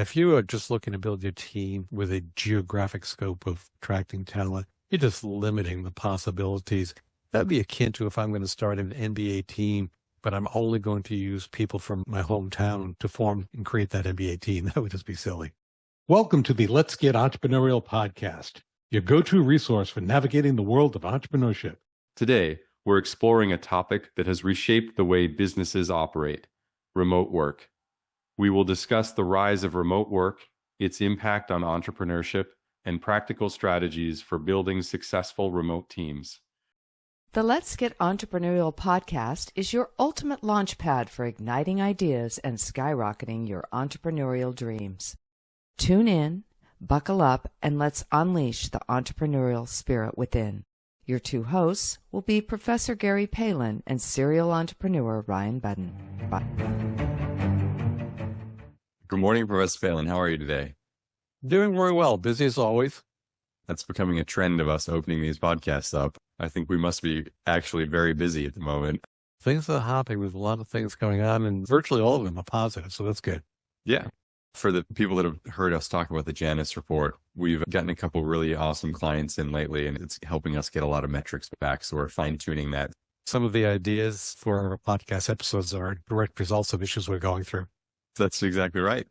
If you are just looking to build your team with a geographic scope of attracting talent, you're just limiting the possibilities. That'd be akin to if I'm going to start an NBA team, but I'm only going to use people from my hometown to form and create that NBA team. That would just be silly. Welcome to the Let's Get Entrepreneurial podcast, your go-to resource for navigating the world of entrepreneurship. Today, we're exploring a topic that has reshaped the way businesses operate: remote work. We will discuss the rise of remote work, its impact on entrepreneurship, and practical strategies for building successful remote teams. The Let's Get Entrepreneurial podcast is your ultimate launchpad for igniting ideas and skyrocketing your entrepreneurial dreams. Tune in, buckle up, and let's unleash the entrepreneurial spirit within. Your two hosts will be Professor Gary Palin and serial entrepreneur Ryan Budden. Good morning, Professor Palin. How are you today? Doing very well. Busy as always. That's becoming a trend of us opening these podcasts up. I think we must be actually very busy at the moment. Things are hopping with a lot of things going on, and virtually all of them are positive, so that's good. Yeah. For the people that have heard us talk about the Janus report, we've gotten a couple really awesome clients in lately, and it's helping us get a lot of metrics back. So we're fine-tuning that. Some of the ideas for our podcast episodes are direct results of issues we're going through. That's exactly right.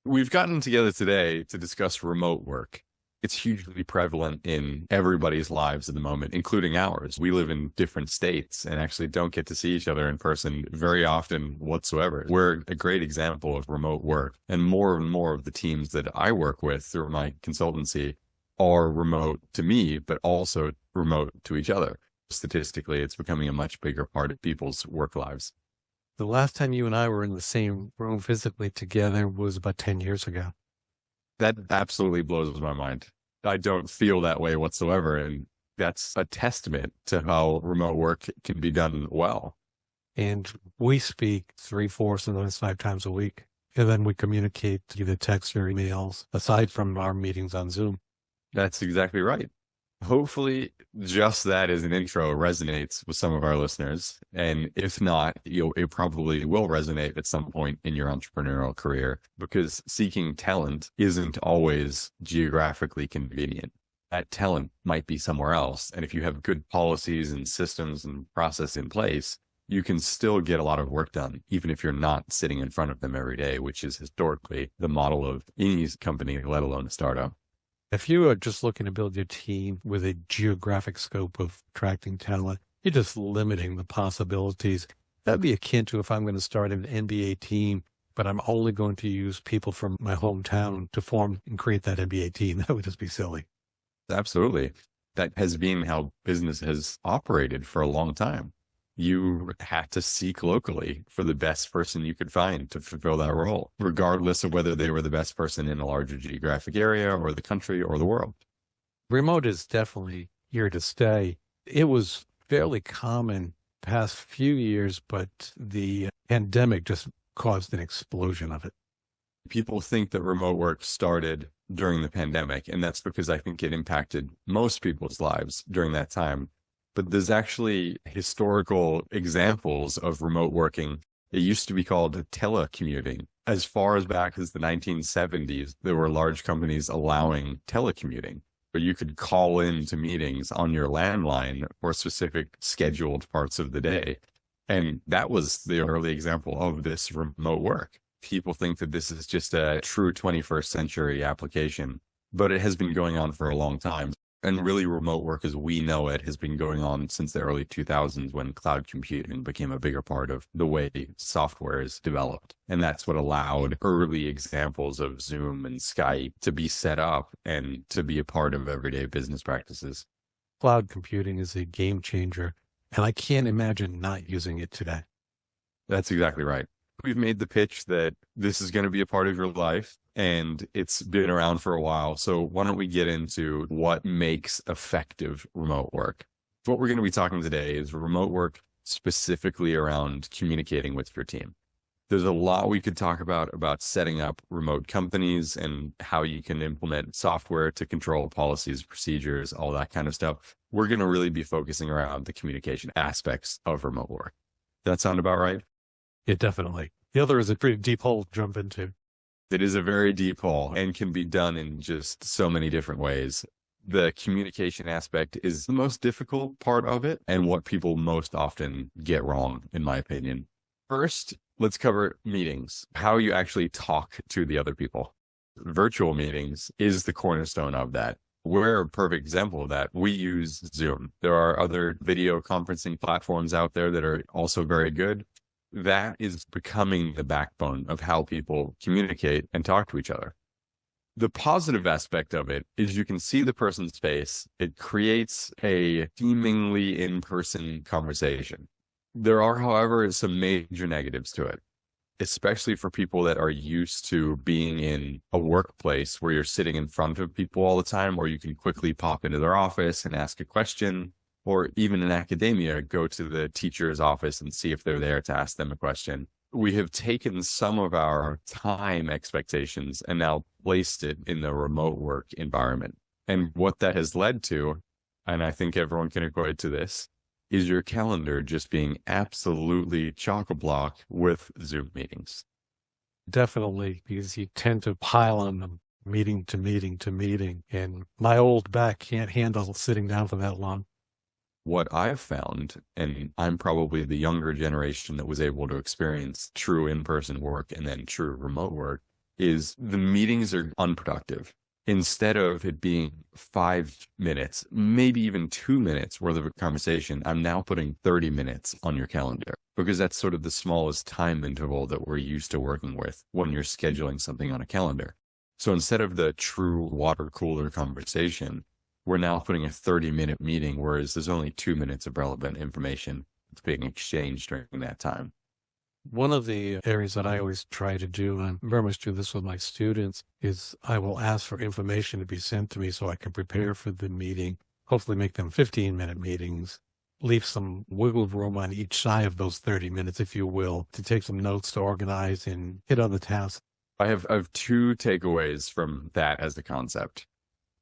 We've gotten together today to discuss remote work. It's hugely prevalent in everybody's lives at the moment, including ours. We live in different states and actually don't get to see each other in person very often whatsoever. We're a great example of remote work, and more of the teams that I work with through my consultancy are remote to me, but also remote to each other. Statistically, it's becoming a much bigger part of people's work lives. The last time you and I were in the same room physically together was about 10 years ago. That absolutely blows my mind. I don't feel that way whatsoever. And that's a testament to how remote work can be done well. And we speak 3/4, sometimes 5 times a week. And then we communicate either text or emails, aside from our meetings on Zoom. That's exactly right. Hopefully, just that as an intro resonates with some of our listeners. And if not, it probably will resonate at some point in your entrepreneurial career, because seeking talent isn't always geographically convenient. That talent might be somewhere else. And if you have good policies and systems and process in place, you can still get a lot of work done, even if you're not sitting in front of them every day, which is historically the model of any company, let alone a startup. If you are just looking to build your team with a geographic scope of attracting talent, you're just limiting the possibilities. That'd be akin to if I'm going to start an NBA team, but I'm only going to use people from my hometown to form and create that NBA team. That would just be silly. Absolutely. That has been how business has operated for a long time. You had to seek locally for the best person you could find to fulfill that role, regardless of whether they were the best person in a larger geographic area or the country or the world. Remote is definitely here to stay. It was fairly common past few years, but the pandemic just caused an explosion of it. People think that remote work started during the pandemic, and that's because I think it impacted most people's lives during that time. But there's actually historical examples of remote working. It used to be called telecommuting. As far as back as the 1970s, there were large companies allowing telecommuting, where you could call in to meetings on your landline for specific scheduled parts of the day. And that was the early example of this remote work. People think that this is just a true 21st century application, but it has been going on for a long time. And really, remote work as we know it has been going on since the early 2000s, when cloud computing became a bigger part of the way software is developed. And that's what allowed early examples of Zoom and Skype to be set up and to be a part of everyday business practices. Cloud computing is a game changer, and I can't imagine not using it today. That's exactly right. We've made the pitch that this is going to be a part of your life, and it's been around for a while. So why don't we get into what makes effective remote work? What we're going to be talking today is remote work specifically around communicating with your team. There's a lot we could talk about setting up remote companies and how you can implement software to control policies, procedures, all that kind of stuff. We're going to really be focusing around the communication aspects of remote work. Does that sound about right? Yeah, definitely. The other is a pretty deep hole to jump into. It is a very deep hole and can be done in just so many different ways. The communication aspect is the most difficult part of it and what people most often get wrong, in my opinion. First, let's cover meetings, how you actually talk to the other people. Virtual meetings is the cornerstone of that. We're a perfect example of that. We use Zoom. There are other video conferencing platforms out there that are also very good. That is becoming the backbone of how people communicate and talk to each other. The positive aspect of it is you can see the person's face. It creates a seemingly in-person conversation. There are, however, some major negatives to it, especially for people that are used to being in a workplace where you're sitting in front of people all the time, or you can quickly pop into their office and ask a question, or even in academia, go to the teacher's office and see if they're there to ask them a question. We have taken some of our time expectations and now placed it in the remote work environment. And what that has led to, and I think everyone can equate to this, is your calendar just being absolutely chock-a-block with Zoom meetings. Definitely, because you tend to pile on them meeting to meeting to meeting. And my old back can't handle sitting down for that long. What I've found, and I'm probably the younger generation that was able to experience true in-person work and then true remote work, is the meetings are unproductive. Instead of it being 5 minutes, maybe even 2 minutes worth of a conversation, I'm now putting 30 minutes on your calendar because that's sort of the smallest time interval that we're used to working with when you're scheduling something on a calendar. So instead of the true water cooler conversation, we're now putting a 30-minute meeting, whereas there's only 2 minutes of relevant information that's being exchanged during that time. One of the areas that I always try to do, and I very much do this with my students, is I will ask for information to be sent to me so I can prepare for the meeting, hopefully make them 15-minute meetings, leave some wiggle room on each side of those 30 minutes, if you will, to take some notes to organize and hit other tasks. I have 2 takeaways from that as a concept.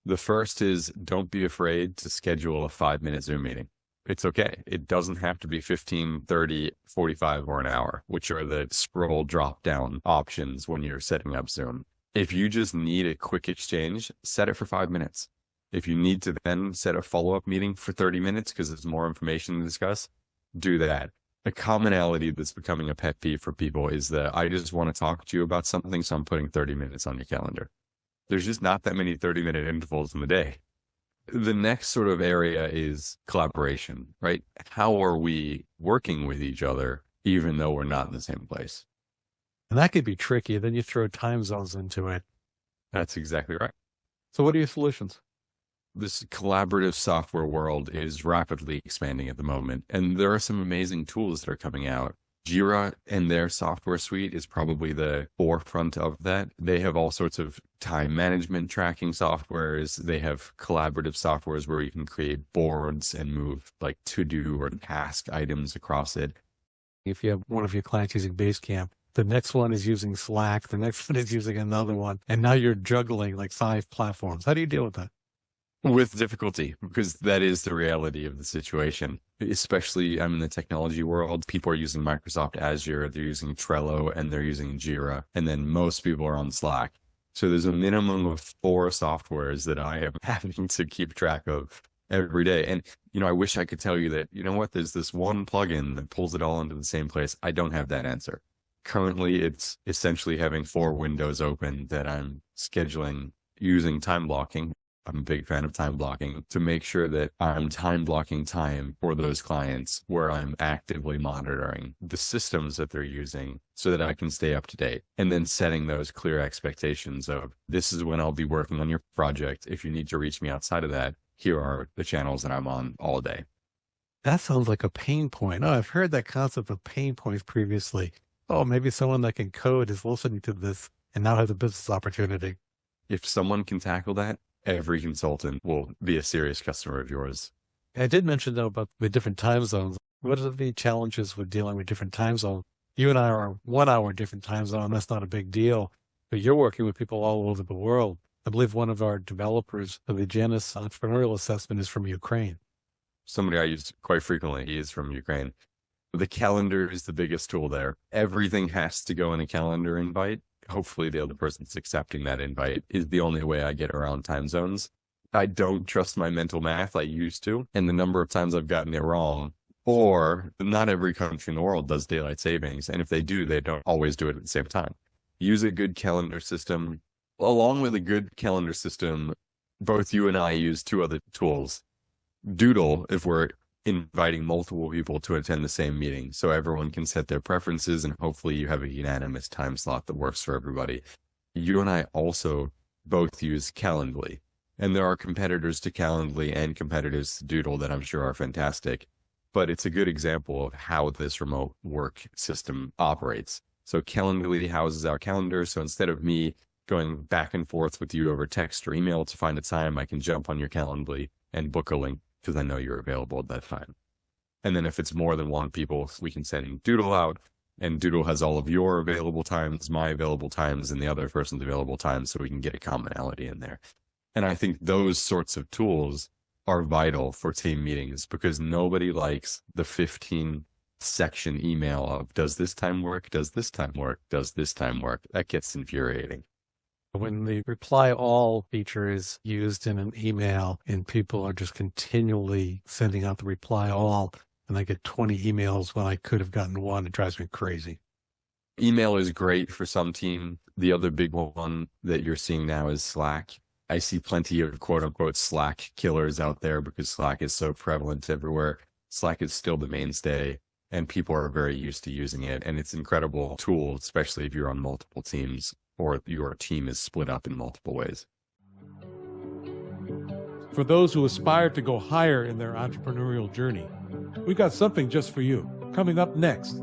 The first is don't be afraid to schedule a 5-minute Zoom meeting. It's okay. It doesn't have to be 15, 30, 45, or an hour, which are the scroll drop down options when you're setting up Zoom. If you just need a quick exchange, set it for 5 minutes. If you need to then set a follow-up meeting for 30 minutes because there's more information to discuss, do that. A commonality that's becoming a pet peeve for people is that I just want to talk to you about something, so I'm putting 30 minutes on your calendar. There's just not that many 30-minute intervals in the day. The next sort of area is collaboration, right? How are we working with each other, even though we're not in the same place? And that could be tricky. Then you throw time zones into it. That's exactly right. So what are your solutions? This collaborative software world is rapidly expanding at the moment, and there are some amazing tools that are coming out. Jira and their software suite is probably the forefront of that. They have all sorts of time management tracking softwares. They have collaborative softwares where you can create boards and move like to-do or task items across it. If you have one of your clients using Basecamp, the next one is using Slack, the next one is using another one, and now you're juggling like 5 platforms. How do you deal with that? With difficulty, because that is the reality of the situation. Especially I'm in the technology world. People are using Microsoft Azure, they're using Trello, and they're using Jira. And then most people are on Slack. So there's a minimum of 4 softwares that I am having to keep track of every day. And, I wish I could tell you that, there's this one plugin that pulls it all into the same place. I don't have that answer. Currently, it's essentially having 4 windows open that I'm scheduling using time blocking. I'm a big fan of time blocking to make sure that I'm time blocking time for those clients where I'm actively monitoring the systems that they're using so that I can stay up to date, and then setting those clear expectations of this is when I'll be working on your project. If you need to reach me outside of that, here are the channels that I'm on all day. That sounds like a pain point. Oh, I've heard that concept of pain points previously. Oh, maybe someone that can code is listening to this and now has a business opportunity. If someone can tackle that, every consultant will be a serious customer of yours. I did mention, though, about the different time zones. What are the challenges with dealing with different time zones? You and I are 1 hour different time zone. That's not a big deal. But you're working with people all over the world. I believe one of our developers of the Janus Entrepreneurial Assessment is from Ukraine. Somebody I use quite frequently, he is from Ukraine. The calendar is the biggest tool there. Everything has to go in a calendar invite. Hopefully the other person's accepting that invite is the only way I get around time zones. I don't trust my mental math. I used to. And the number of times I've gotten it wrong, or not every country in the world does daylight savings. And if they do, they don't always do it at the same time. Use a good calendar system. Along with a good calendar system, both you and I use two other tools. Doodle, if we're inviting multiple people to attend the same meeting, so everyone can set their preferences and hopefully you have a unanimous time slot that works for everybody. You and I also both use Calendly, and there are competitors to Calendly and competitors to Doodle that I'm sure are fantastic, but it's a good example of how this remote work system operates. So Calendly houses our calendar, so instead of me going back and forth with you over text or email to find a time, I can jump on your Calendly and book a link because I know you're available at that time. And then if it's more than one people, we can send Doodle out, and Doodle has all of your available times, my available times, and the other person's available times, so we can get a commonality in there. And I think those sorts of tools are vital for team meetings because nobody likes the 15-section email of, does this time work? Does this time work? Does this time work? That gets infuriating. When the reply all feature is used in an email and people are just continually sending out the reply all, and I get 20 emails when I could have gotten one, it drives me crazy. Email is great for some team. The other big one that you're seeing now is Slack. I see plenty of quote unquote Slack killers out there because Slack is so prevalent everywhere. Slack is still the mainstay and people are very used to using it. And it's an incredible tool, especially if you're on multiple teams or your team is split up in multiple ways. For those who aspire to go higher in their entrepreneurial journey, we've got something just for you. Coming up next.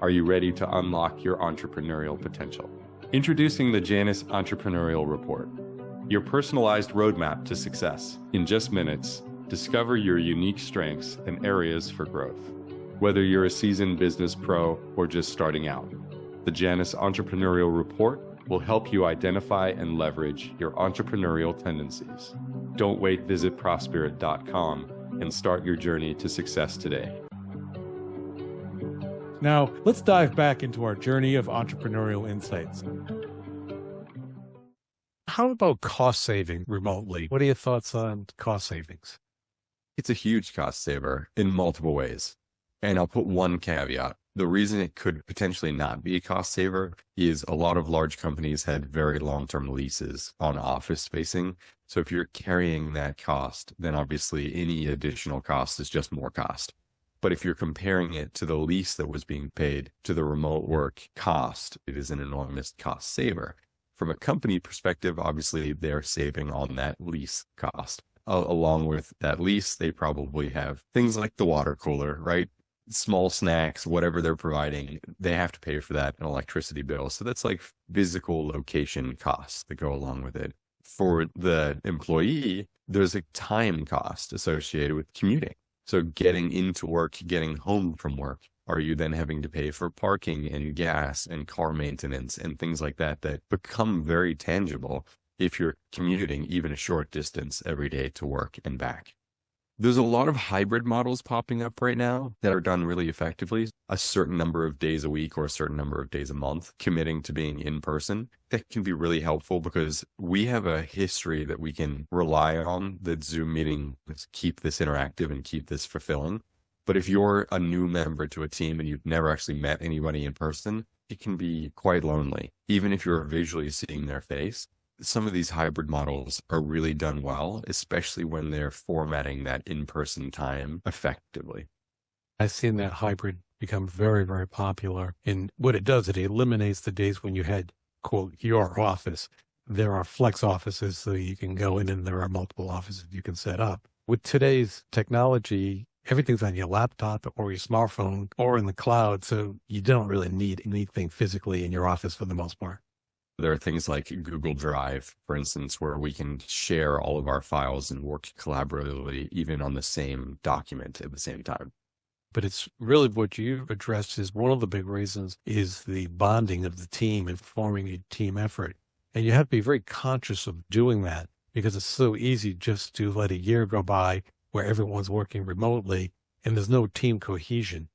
Are you ready to unlock your entrepreneurial potential? Introducing the Janus Entrepreneurial Report, your personalized roadmap to success. In just minutes, discover your unique strengths and areas for growth. Whether you're a seasoned business pro or just starting out, the Janus Entrepreneurial Report will help you identify and leverage your entrepreneurial tendencies. Don't wait, visit Prospirit.com and start your journey to success today. Now, let's dive back into our journey of entrepreneurial insights. How about cost saving remotely? What are your thoughts on cost savings? It's a huge cost saver in multiple ways. And I'll put one caveat. The reason it could potentially not be a cost saver is a lot of large companies had very long-term leases on office spacing. So if you're carrying that cost, then obviously any additional cost is just more cost. But if you're comparing it to the lease that was being paid to the remote work cost, it is an enormous cost saver. From a company perspective, obviously they're saving on that lease cost. Along with that lease, they probably have things like the water cooler, right? Small snacks, whatever they're providing, they have to pay for that, an electricity bill. So that's like physical location costs that go along with it. For the employee, there's a time cost associated with commuting. So getting into work, getting home from work, are you then having to pay for parking and gas and car maintenance and things like that that become very tangible if you're commuting even a short distance every day to work and back? There's a lot of hybrid models popping up right now that are done really effectively. A certain number of days a week or a certain number of days a month committing to being in person. That can be really helpful because we have a history that we can rely on that Zoom meeting keep this interactive and keep this fulfilling. But if you're a new member to a team and you've never actually met anybody in person, it can be quite lonely, even if you're visually seeing their face. Some of these hybrid models are really done well, especially when they're formatting that in-person time effectively. I've seen that hybrid become very, very popular. And what it does, it eliminates the days when you had, quote, your office. There are flex offices, so you can go in and there are multiple offices you can set up. With today's technology, everything's on your laptop or your smartphone or in the cloud, so you don't really need anything physically in your office for the most part. There are things like Google Drive, for instance, where we can share all of our files and work collaboratively, even on the same document at the same time. But it's really what you addressed is one of the big reasons is the bonding of the team and forming a team effort. And you have to be very conscious of doing that because it's so easy just to let a year go by where everyone's working remotely and there's no team cohesion.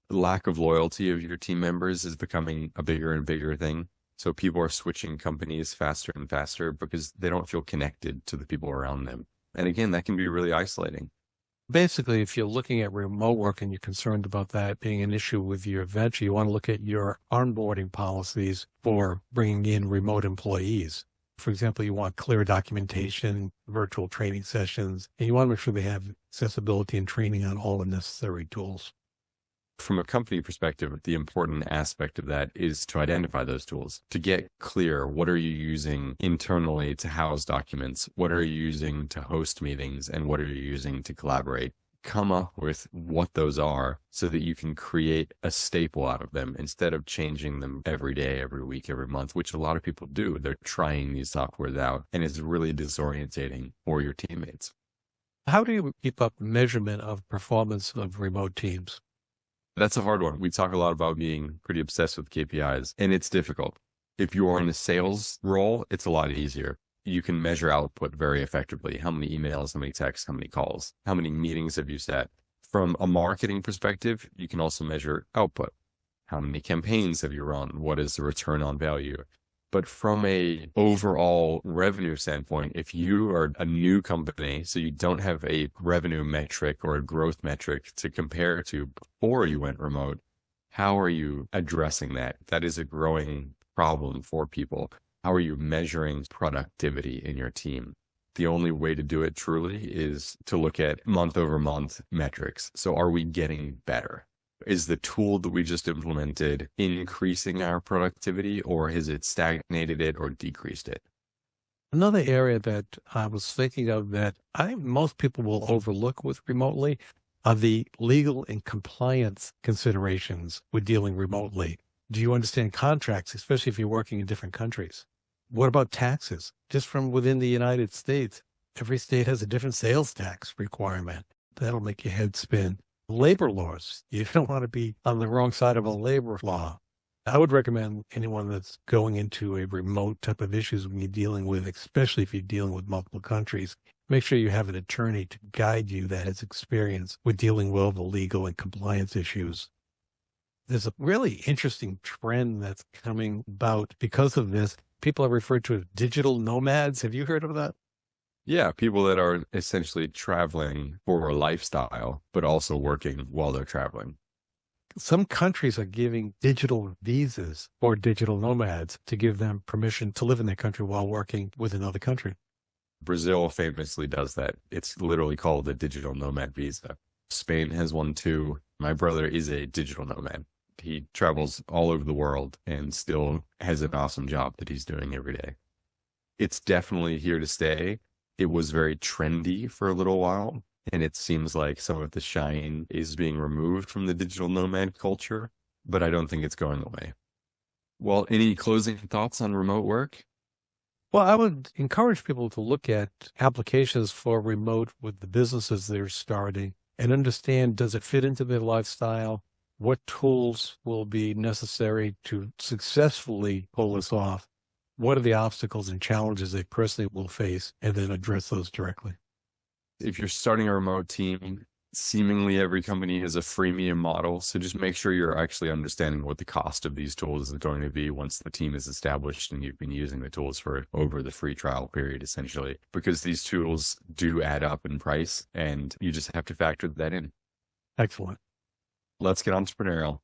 Lack of loyalty of your team members is becoming a bigger and bigger thing. So people are switching companies faster and faster because they don't feel connected to the people around them. And again, that can be really isolating. Basically, if you're looking at remote work and you're concerned about that being an issue with your venture, you want to look at your onboarding policies for bringing in remote employees. For example, you want clear documentation, virtual training sessions, and you want to make sure they have accessibility and training on all the necessary tools. From a company perspective, the important aspect of that is to identify those tools, to get clear. What are you using internally to house documents? What are you using to host meetings? And what are you using to collaborate? Come up with what those are so that you can create a staple out of them instead of changing them every day, every week, every month, which a lot of people do. They're trying these softwares out, and it's really disorientating for your teammates. How do you keep up measurement of performance of remote teams? That's a hard one. We talk a lot about being pretty obsessed with KPIs, and it's difficult. If you are in a sales role, it's a lot easier. You can measure output very effectively. How many emails, how many texts, how many calls, how many meetings have you set? From a marketing perspective, you can also measure output. How many campaigns have you run? What is the return on value? But from a overall revenue standpoint, if you are a new company, so you don't have a revenue metric or a growth metric to compare to before you went remote, how are you addressing that? That is a growing problem for people. How are you measuring productivity in your team? The only way to do it truly is to look at month over month metrics. So are we getting better? Is the tool that we just implemented increasing our productivity, or has it stagnated it or decreased it? Another area that I was thinking of that I think most people will overlook with remotely are the legal and compliance considerations with dealing remotely. Do you understand contracts, especially if you're working in different countries? What about taxes? Just from within the United States, every state has a different sales tax requirement. That'll make your head spin. Labor laws. You don't want to be on the wrong side of a labor law. I would recommend anyone that's going into a remote type of issues when you're dealing with, especially if you're dealing with multiple countries, make sure you have an attorney to guide you that has experience with dealing with the legal and compliance issues. There's a really interesting trend that's coming about because of this. People are referred to as digital nomads. Have you heard of that? Yeah, people that are essentially traveling for a lifestyle, but also working while they're traveling. Some countries are giving digital visas for digital nomads to give them permission to live in their country while working with another country. Brazil famously does that. It's literally called the digital nomad visa. Spain has one too. My brother is a digital nomad. He travels all over the world and still has an awesome job that he's doing every day. It's definitely here to stay. It was very trendy for a little while, and it seems like some of the shine is being removed from the digital nomad culture, but I don't think it's going away. Well, any closing thoughts on remote work? Well, I would encourage people to look at applications for remote with the businesses they're starting and understand, does it fit into their lifestyle? What tools will be necessary to successfully pull this off? What are the obstacles and challenges they personally will face, and then address those directly? If you're starting a remote team, seemingly every company has a freemium model. So just make sure you're actually understanding what the cost of these tools is going to be once the team is established and you've been using the tools for over the free trial period, essentially, because these tools do add up in price and you just have to factor that in. Excellent. Let's get entrepreneurial.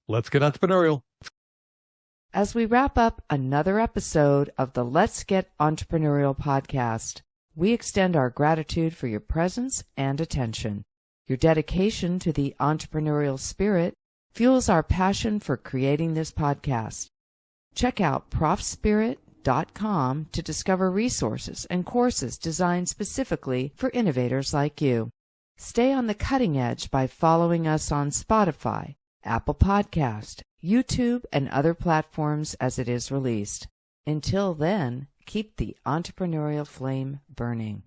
Let's get entrepreneurial. As we wrap up another episode of the Let's Get Entrepreneurial podcast, we extend our gratitude for your presence and attention. Your dedication to the entrepreneurial spirit fuels our passion for creating this podcast. Check out profspirit.com to discover resources and courses designed specifically for innovators like you. Stay on the cutting edge by following us on Spotify, Apple Podcast, YouTube, and other platforms as it is released. Until then, keep the entrepreneurial flame burning.